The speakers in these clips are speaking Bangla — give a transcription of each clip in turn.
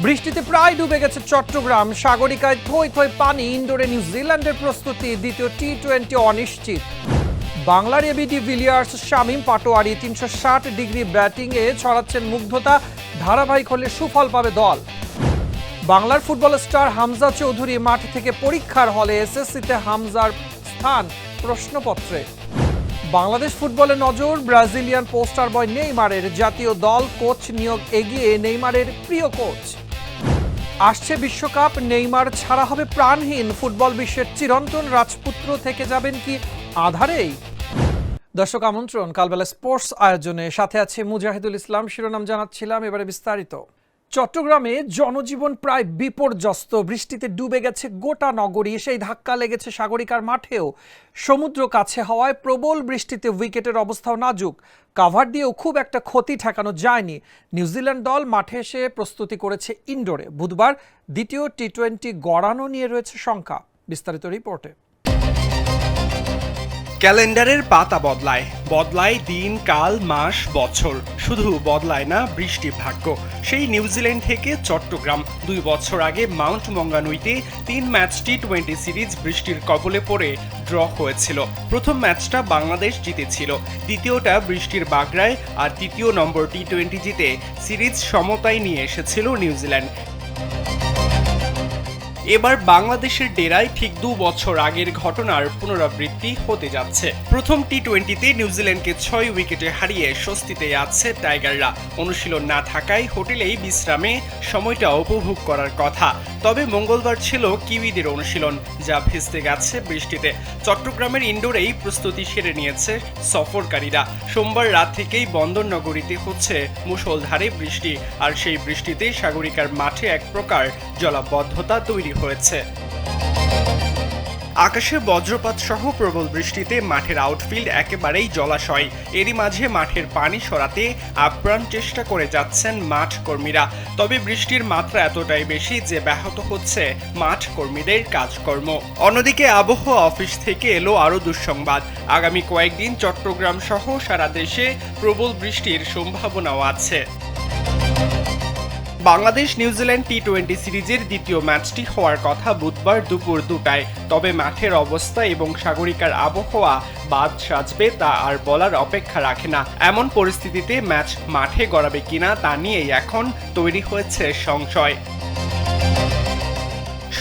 বৃষ্টিতে প্রায় ডুবে গেছে চট্টগ্রাম। সাগরিকায় থই থই পানি। ইনডোরে নিউজিল্যান্ডের প্রস্তুতি। দ্বিতীয় টি-20 অনিশ্চিত। বাংলার AB de Villiers Shamim Patwari ৩৬০ degree ব্যাটিংয়ে ছড়াচ্ছেন মুগ্ধতা। ধারাবাহিক হলে সুফল পাবে দল। বাংলার ফুটবল স্টার হামজা চৌধুরী মাঠ থেকে পরীক্ষার হলে। এসএসসিতে হামজার স্থান প্রশ্নপত্রে। বাংলাদেশ ফুটবলে নজর ব্রাজিলিয়ান পোস্টার বয় নেইমারের। জাতীয় দল কোচ নিয়োগ এগিয়ে নেইমারের প্রিয় কোচ। আসছে বিশ্বকাপ, নেইমার ছাড়া হবে প্রাণহীন। ফুটবল বিশ্বের চিরন্তন রাজপুত্র থেকে যাবেন কি আধারেই? দর্শক আমন্ত্রণ কালবেলা স্পোর্টস আয়োজনে, সাথে আছে মুজাহিদুল ইসলাম। শিরোনাম জানাচ্ছিলাম, এবারে বিস্তারিত। চট্টগ্রামে জনজীবন প্রায় বিপর্যস্ত। বৃষ্টিতে ডুবে গেছে গোটা নগরী। সেই ধাক্কা লেগেছে সাগরিকার মাঠেও। সমুদ্র কাছে হওয়ায় প্রবল বৃষ্টিতে উইকেটের অবস্থাও নাজুক। কাভার দিয়েও খুব একটা ক্ষতি ঠেকানো যায়নি। নিউজিল্যান্ড দল মাঠে এসে প্রস্তুতি করেছে ইনডোরে। বুধবার দ্বিতীয় টি-20 গড়ানো নিয়ে রয়েছে শঙ্কা। বিস্তারিত রিপোর্টে। ক্যালেন্ডারের পাতা বদলায় দিন, কাল, মাস, বছর। শুধু বদলায় না বৃষ্টি ভাগ্য। সেই নিউজিল্যান্ড থেকে চট্টগ্রাম। 2 বছর আগে মাউন্ট মঙ্গানুইতে 3 ম্যাচ টি-20 সিরিজ বৃষ্টির কবলে পড়ে ড্র হয়েছিল। প্রথম ম্যাচটা বাংলাদেশ জিতেছিল, দ্বিতীয়টা বৃষ্টির বাগড়ায়, আর তৃতীয় নম্বর টি-20 জিতে সিরিজ সমতায় নিয়ে এসেছিল নিউজিল্যান্ড। এবার বাংলাদেশের ডেরায় ঠিক 2 বছর আগের ঘটনার পুনরাবৃত্তি হতে যাচ্ছে। প্রথম টি-20তে নিউজিল্যান্ডকে 6 উইকেটে হারিয়ে স্বস্তিতে আছে টাইগাররা। অনুশীলন না থাকায় হোটেলেই বিশ্রামে সময়টা উপভোগ করার কথা। তবে মঙ্গলবার ছিল কিউইদের অনুশীলন, যা ভেস্তে গেছে বৃষ্টিতে। চট্টগ্রামের ইনডোরেই প্রস্তুতি সেরে নিয়েছে সফরকারীরা। সোমবার রাত থেকেই বন্দরনগরীতে হচ্ছে মুষলধারে বৃষ্টি, আর সেই বৃষ্টিতে সাগরিকার মাঠে এক প্রকার জলাবদ্ধতা তৈরি হয়েছে। আকাশে বজ্রপাত সহ প্রবল বৃষ্টিতে মাঠের আউটফিল্ড একেবারেই জলাশয়। এরই মাঝে মাঠের পানি সরাতে আপ্রাণ চেষ্টা করে যাচ্ছেন মাঠ কর্মীরা। তবে বৃষ্টির মাত্রা এতটাই বেশি যে ব্যাহত হচ্ছে মাঠ কর্মীদের কাজকর্ম। অন্যদিকে আবহাওয়া অফিস থেকে এলো আরও দুঃসংবাদ। আগামী কয়েকদিন চট্টগ্রাম সহ সারা দেশে প্রবল বৃষ্টির সম্ভাবনাও আছে। বাংলাদেশ নিউজিল্যান্ড টি-20 সিরিজের দ্বিতীয় ম্যাচটি হওয়ার কথা বুধবার দুপুর 2টায়। তবে মাঠের অবস্থা এবং সাগরিকার আবহাওয়া বাদ সাজবে তা আর বলার অপেক্ষা রাখে না। এমন পরিস্থিতিতে ম্যাচ মাঠে গড়াবে কিনা তা নিয়েই এখন তৈরি হয়েছে সংশয়।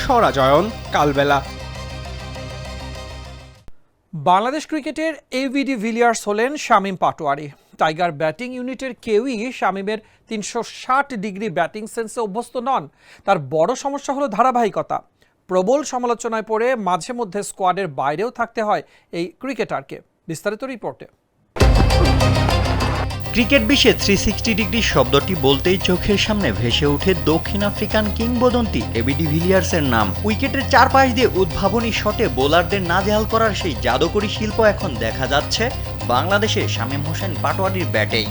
সরাজয়ন কালবেলা। বাংলাদেশ ক্রিকেটের এবি ডিভিলিয়ার্স হলেন শামীম পাটোয়ারি। টাইগার ব্যাটিং ইউনিটের কেউই শামীমের ৩৬০ ডিগ্রি ব্যাটিং সেন্সে অভ্যস্ত নন। তার বড় সমস্যা হলো ধারাবাহিকতা। প্রবল সমালোচনায় পড়ে মাঝে মধ্যে স্কোয়াডের বাইরেও থাকতে হয় এই ক্রিকেটারকে। বিস্তারিত রিপোর্টে। ক্রিকেট বিশ্বে 360 ডিগ্রি শব্দটি বলতেই চোখের সামনে ভেসে ওঠে দক্ষিণ আফ্রিকান কিংবদন্তি এবি ডিভিলিয়ার্সের নাম। উইকেটের চারপাশ দিয়ে উদ্ভাবনী শটে বোলারদের নাজেহাল করার সেই জাদুকরী শিল্প এখন দেখা যাচ্ছে বাংলাদেশের শামীম হোসেন পাটোয়ারির ব্যাটেই।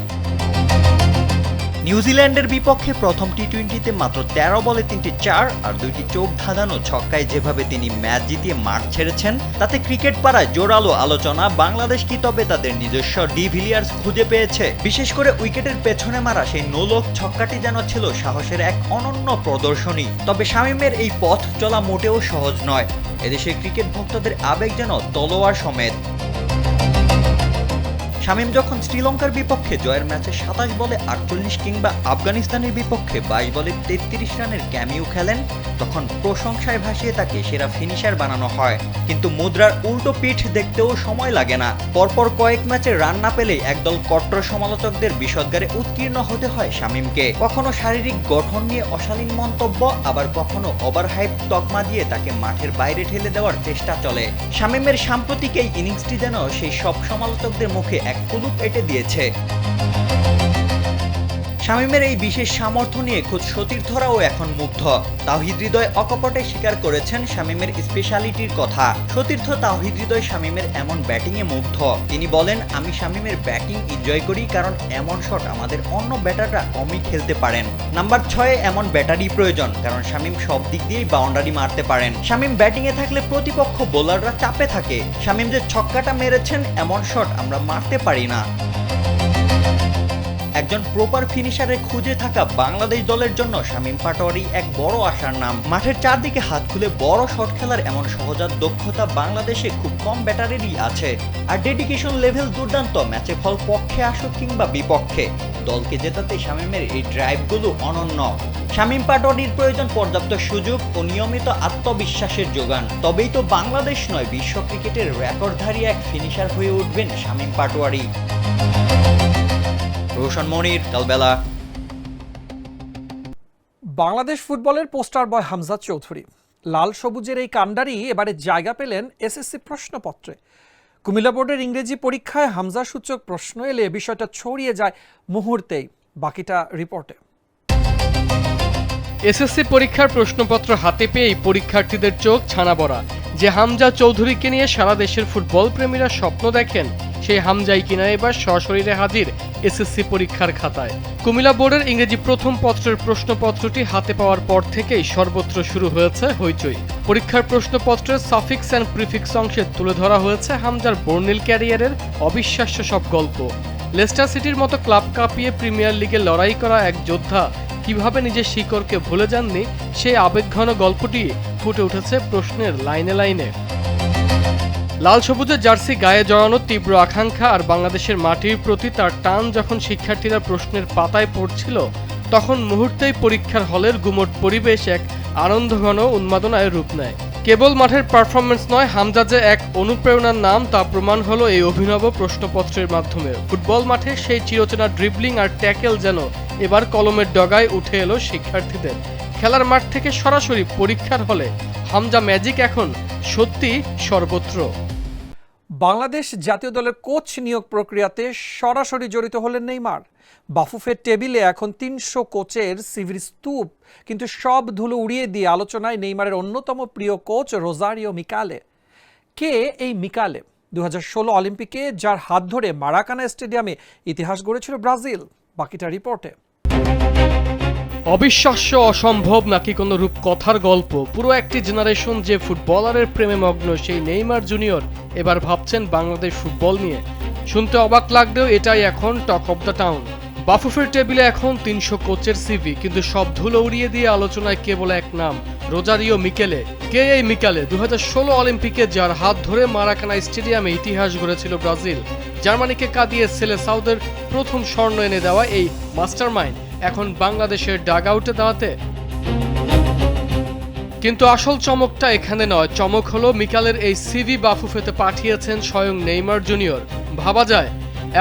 নিউজিল্যান্ডের বিপক্ষে প্রথম টি-20তে মাত্র 13 বলে 3টি 4 আর 2টি চোখ ধাঁধানো ছক্কায় যেভাবে তিনি ম্যাচ জিতিয়ে মাঠ ছেড়েছেন, তাতে ক্রিকেট পাড়ায় জোরালো আলোচনা। বাংলাদেশ কি তবে তাদের নিজস্ব ডিভিলিয়ার্স খুঁজে পেয়েছে? বিশেষ করে উইকেটের পেছনে মারা সেই নোলক ছক্কাটি যেন ছিল সাহসের এক অনন্য প্রদর্শনী। তবে শামীমের এই পথ চলা মোটেও সহজ নয়। এদেশের ক্রিকেট ভক্তদের আবেগ যেন তলোয়ার সমেত। শামীম যখন শ্রীলঙ্কার বিপক্ষে জয়ের ম্যাচে 27 বলে 48 কিংবা আফগানিস্তানের বিপক্ষে 22 বলে 33 রানের ক্যামিও খেলেন, তখন প্রশংসায় ভাসিয়ে তাকে সেরা ফিনিশার বানানো হয়। কিন্তু মুদ্রার উল্টো পিঠ দেখতেও সময় লাগে না। পরপর কয়েক ম্যাচে রান না পেলেই একদল কট্টর সমালোচকদের বিষদগারে উৎকীর্ণ হতে হয় শামীমকে। কখনো শারীরিক গঠন নিয়ে অশালীন মন্তব্য, আবার কখনো ওভারহাইপ তকমা দিয়ে তাকে মাঠের বাইরে ঠেলে দেওয়ার চেষ্টা চলে। শামীমের সাম্প্রতিক এই ইনিংসটি যেন সেই সব সমালোচকদের মুখে এক কুলুপ এঁটে দিয়েছে। শামীমের এই বিশেষ সামর্থ্য নিয়ে খোদ সতীর্থরাও এখন মুগ্ধ। তাওহিদ হৃদয় অকপটে স্বীকার করেছেন শামীমের স্পেশালিটির কথা। সতীর্থ তাওহিদ হৃদয় শামীমের এমন ব্যাটিংয়ে মুগ্ধ। তিনি বলেন, আমি শামীমের ব্যাটিং এনজয় করি কারণ এমন শট আমাদের অন্য ব্যাটাররা কমই খেলতে পারেন। নাম্বার 6-এ এমন ব্যাটারই প্রয়োজন, কারণ শামীম সব দিক দিয়েই বাউন্ডারি মারতে পারেন। শামীম ব্যাটিংয়ে থাকলে প্রতিপক্ষ বোলাররা চাপে থাকে। শামীম যে ছক্কাটা মেরেছেন, এমন শট আমরা মারতে পারি না। একজন প্রপার ফিনিশারের খুঁজে থাকা বাংলাদেশ দলের জন্য শামীম পাটোয়ারি এক বড় আশার নাম। মাঠের চারদিকে হাত খুলে বড় শট খেলার এমন সহজাত দক্ষতা বাংলাদেশে খুব কম ব্যাটারেরই আছে। আর ডেডিকেশন লেভেল দুর্দান্ত। ম্যাচে ফল পক্ষে আসুক কিংবা বিপক্ষে, দলকে জেতাতে শামীমের এই ড্রাইভগুলো অনন্য। শামীম পাটোয়ারির প্রয়োজন পর্যাপ্ত সুযোগ ও নিয়মিত আত্মবিশ্বাসের যোগান। তবেই তো বাংলাদেশ নয়, বিশ্ব ক্রিকেটের রেকর্ডধারী এক ফিনিশার হয়ে উঠবেন শামীম পাটোয়ারি। রোশন মনির, কালবেলা। বাংলাদেশ ফুটবলের পোস্টার বয় হামজা চৌধুরী। লাল সবুজের এই কাণ্ডারি এবারে জায়গা পেলেন এসএসসি প্রশ্নপত্রে। কুমিল্লা বোর্ডের ইংরেজি পরীক্ষায় হামজা সূচক প্রশ্ন এলে বিষয়টা ছড়িয়ে যায় মুহূর্তেই। বাকিটা রিপোর্টে। এসএসসি পরীক্ষার প্রশ্নপত্র হাতে পেয়েই পরীক্ষার্থীদের চোখ ছানা বড়া। যে হামজা চৌধুরীকে নিয়ে সারা দেশের ফুটবল প্রেমীরা স্বপ্ন দেখেন, সেই হামজাই কিনা এবার সশরীরে হাজির এসএসসি পরীক্ষার খাতায়। কুমিল্লা বোর্ডের ইংরেজি প্রথম পত্রের প্রশ্নপত্রটি হাতে পাওয়ার পর থেকেই সর্বত্র শুরু হয়েছে হইচই। পরীক্ষার প্রশ্নপত্রের সাফিক্স অ্যান্ড প্রিফিক্স অংশে তুলে ধরা হয়েছে হামজার বর্ণিল ক্যারিয়ারের অবিশ্বাস্য সব গল্প। লেস্টার সিটির মতো ক্লাব কাঁপিয়ে প্রিমিয়ার লিগে লড়াই করা এক যোদ্ধা কিভাবে নিজের শিকড়কে ভুলে যাননি, সেই আবেগঘন গল্পটি ফুটে উঠেছে প্রশ্নের লাইনে লাইনে। লাল সবুজের জার্সি গায়ে জড়ানো তীব্র আকাঙ্ক্ষা আর বাংলাদেশের মাটির প্রতি তার টান যখন শিক্ষার্থীরা প্রশ্নের পাতায় পড়ছিল, তখন মুহূর্তেই পরীক্ষার হলের গুমট পরিবেশ এক আনন্দঘন উন্মাদনায় রূপ নেয়। কেবল মাঠের পারফরমেন্স নয়, হামজা যে এক অনুপ্রেরণার নাম তা প্রমাণ হলো এই অভিনব প্রশ্নপত্রের মাধ্যমে। ফুটবল মাঠে সেই চিরচেনা ড্রিবলিং আর ট্যাকেল যেন এবার কলমের ডগায় উঠে এলো শিক্ষার্থীদের। খেলার মাঠ থেকে সরাসরি পরীক্ষার হলে হামজা ম্যাজিক এখন সত্যি সর্বত্র। বাংলাদেশ জাতীয় দলের কোচ নিয়োগ প্রক্রিয়াতে সরাসরি জড়িত হলেন নেইমার। বাফুফের টেবিলে এখন 300 কোচের সিভির স্তূপ, কিন্তু সব ধুলো উড়িয়ে দিয়ে আলোচনায় নেইমারের অন্যতম প্রিয় কোচ রোজারিও মিকালে। কে এই মিকালে? 2016 অলিম্পিকে যার হাত ধরে মারাকানা স্টেডিয়ামে ইতিহাস গড়েছিল ব্রাজিল। বাকিটা রিপোর্টে। অবিশ্বাস্য, অসম্ভব নাকি কোনো রূপকথার গল্প? পুরো একটি জেনারেশন যে ফুটবলারের প্রেমে মগ্ন, সেই নেইমার জুনিয়র এবার ভাবছেন বাংলাদেশ ফুটবল নিয়ে। শুনতে অবাক লাগলেও এটাই এখন টক অব দ্য টাউন। বাফুফের টেবিলে এখন 300 কোচের সিভি, কিন্তু সব ধুলো উড়িয়ে দিয়ে আলোচনায় কেবল এক নাম, রোজারিও মিকেলে। কে এই মিকালে? 2016 অলিম্পিকে যার হাত ধরে মারাকানা স্টেডিয়ামে ইতিহাস গড়েছিল ব্রাজিল, জার্মানিকে কাঁদিয়ে সেলেসাউদের প্রথম স্বর্ণ এনে দেওয়া এই মাস্টারমাইন্ড এখন বাংলাদেশের ডাগ আউটে দাঁড়াতে। কিন্তু আসল চমকটা এখানে নয়। চমক হলো মিকালের এই সিভি বাফুফেতে পাঠিয়েছেন স্বয়ং নেইমার জুনিয়র। ভাবা যায়,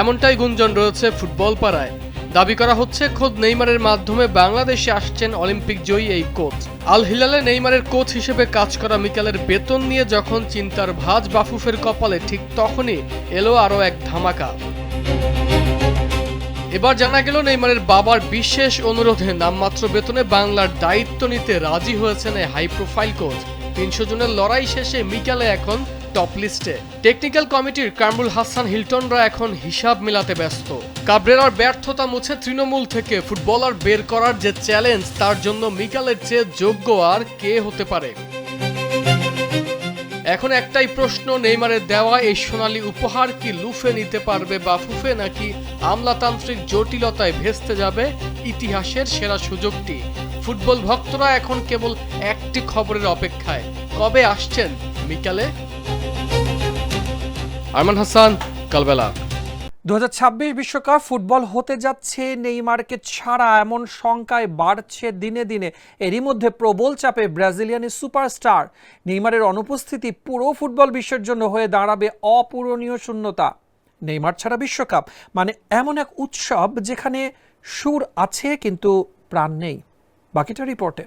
এমনটাই গুঞ্জন রয়েছে ফুটবল পাড়ায়। দাবি করা হচ্ছে খোদ নেইমারের মাধ্যমে বাংলাদেশে আসছেন অলিম্পিক জয়ী এই কোচ। আল হিলালে নেইমারের কোচ হিসেবে কাজ করা মিকালের বেতন নিয়ে যখন চিন্তার ভাঁজ বাফুফের কপালে, ঠিক তখনই এলো আরও এক ধামাকা। এবার জানা গেল নেইমারের বাবার বিশেষ অনুরোধে নামমাত্র বেতনে বাংলার দায়িত্ব নিতে রাজি হয়েছেন এই হাই প্রোফাইল কোচ। 300 জনের লড়াই শেষে মিকালে এখন টপ লিস্টে। টেকনিক্যাল কমিটির কামরুল হাসান হিলটনরা এখন হিসাব মেলাতে ব্যস্ত। কাবরেরার ব্যর্থতা মুছে তৃণমূল থেকে ফুটবলার বের করার যে চ্যালেঞ্জ, তার জন্য মিকালের চেয়ে যোগ্য আর কে হতে পারে? এখন একটাই প্রশ্ন, নেইমারের দেওয়া এই সোনালী উপহার কি লুফে নিতে পারবে বাফুফে, নাকি আমলাতান্ত্রিক জটিলতায় ভেস্তে যাবে ইতিহাসের সেরা সুযোগটি? ফুটবল ভক্তরা এখন কেবল একটি খবরের অপেক্ষায়, কবে আসছেন মিকালে? আরমান হাসান, কালবেলা। 2026 বিশ্বকাপ ফুটবল হতে যাচ্ছে নেইমারকে ছাড়া, এমন শঙ্কায় বাড়ছে দিনে দিনে। এরই মধ্যে প্রবল চাপে ব্রাজিলিয়ান সুপারস্টার। নেইমারের অনুপস্থিতি পুরো ফুটবল বিশ্বের জন্য হয়ে দাঁড়াবে অপূরণীয় শূন্যতা। নেইমার ছাড়া বিশ্বকাপ মানে এমন এক উৎসব যেখানে সুর আছে কিন্তু প্রাণ নেই। বাকিটা রিপোর্টে।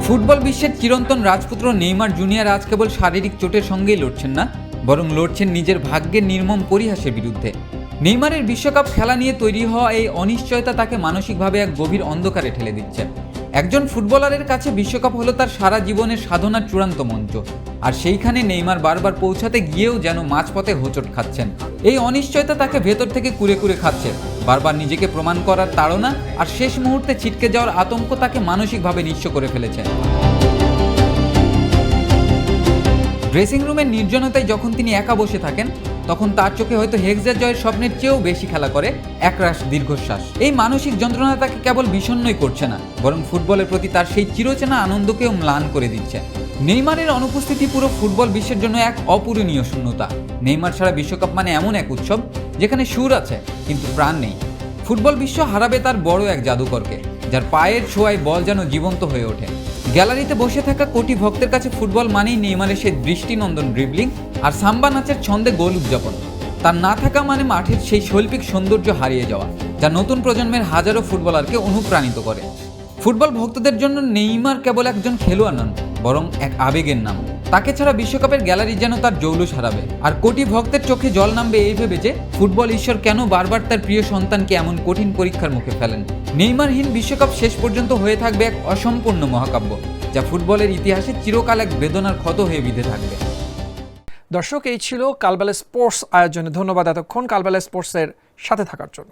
ফুটবল বিশ্বের চিরন্তন রাজপুত্র নেইমার জুনিয়র আজ কেবল শারীরিক চোটের সঙ্গেই লড়ছেন না, বরং লড়ছেন নিজের ভাগ্যের নির্মম পরিহাসের বিরুদ্ধে। নেইমারের বিশ্বকাপ খেলা নিয়ে তৈরি হওয়া এই অনিশ্চয়তা তাকে মানসিকভাবে এক গভীর অন্ধকারে ঠেলে দিচ্ছে। একজন ফুটবলারের কাছে বিশ্বকাপ হলো তার সারা জীবনের সাধনার চূড়ান্ত মঞ্চ, আর সেইখানে নেইমার বারবার পৌঁছাতে গিয়েও যেন মাঝপথে হোঁচট খাচ্ছেন। এই অনিশ্চয়তা তাকে ভেতর থেকে কুরে কুরে খাচ্ছে। বারবার নিজেকে প্রমাণ করার তাড়না আর শেষ মুহূর্তে ছিটকে যাওয়ার আতঙ্ক তাকে মানসিকভাবে নিঃস্ব করে ফেলেছে। ড্রেসিং রুমের নির্জনতায় যখন তিনি একা বসে থাকেন, তখন তার চোখে হয়তো হেক্সা জয়ের স্বপ্নের চেয়েও বেশি খেলা করে একরাশ দীর্ঘশ্বাস। এই মানসিক যন্ত্রণা তাকে কেবল বিষণ্ণই করছে না, বরং ফুটবলের প্রতি তার সেই চিরচেনা আনন্দকেও ম্লান করে দিচ্ছে। নেইমারের অনুপস্থিতি পুরো ফুটবল বিশ্বের জন্য এক অপূরণীয় শূন্যতা। নেইমার ছাড়া বিশ্বকাপ মানে এমন এক উৎসব যেখানে সুর আছে কিন্তু প্রাণ নেই। ফুটবল বিশ্ব হারাবে তার বড় এক জাদুকরকে, যার পায়ের ছোঁয়ায় বল যেন জীবন্ত হয়ে ওঠে। গ্যালারিতে বসে থাকা কোটি ভক্তের কাছে ফুটবল মানেই নেইমারের সেই দৃষ্টিনন্দন ড্রিবলিং আর সাম্বা নাচের ছন্দে গোল উদযাপন। তার না থাকা মানে মাঠের সেই শৈল্পিক সৌন্দর্য হারিয়ে যাওয়া, যা নতুন প্রজন্মের হাজারো ফুটবলারকে অনুপ্রাণিত করে। ফুটবল ভক্তদের জন্য নেইমার কেবল একজন খেলোয়াড় নন, বরং এক আবেগের নাম। তাকে ছাড়া বিশ্বকাপের গ্যালারি যেন তার জৌলুস হারাবে, আর কোটি ভক্তের চোখে জল নামবে এই ভেবে যে ফুটবল ঈশ্বর কেন বারবার তার প্রিয় সন্তানকে এমন কঠিন পরীক্ষার মুখে ফেলেন। নেইমারহীন বিশ্বকাপ শেষ পর্যন্ত হয়ে থাকবে এক অসম্পূর্ণ মহাকাব্য, যা ফুটবলের ইতিহাসে চিরকাল এক বেদনার ক্ষত হয়ে বিঁধে থাকবে। দর্শক, এই ছিল কালবেলা স্পোর্টস আয়োজনে। ধন্যবাদ এতক্ষণ কালবেলা স্পোর্টসের সাথে থাকার জন্য।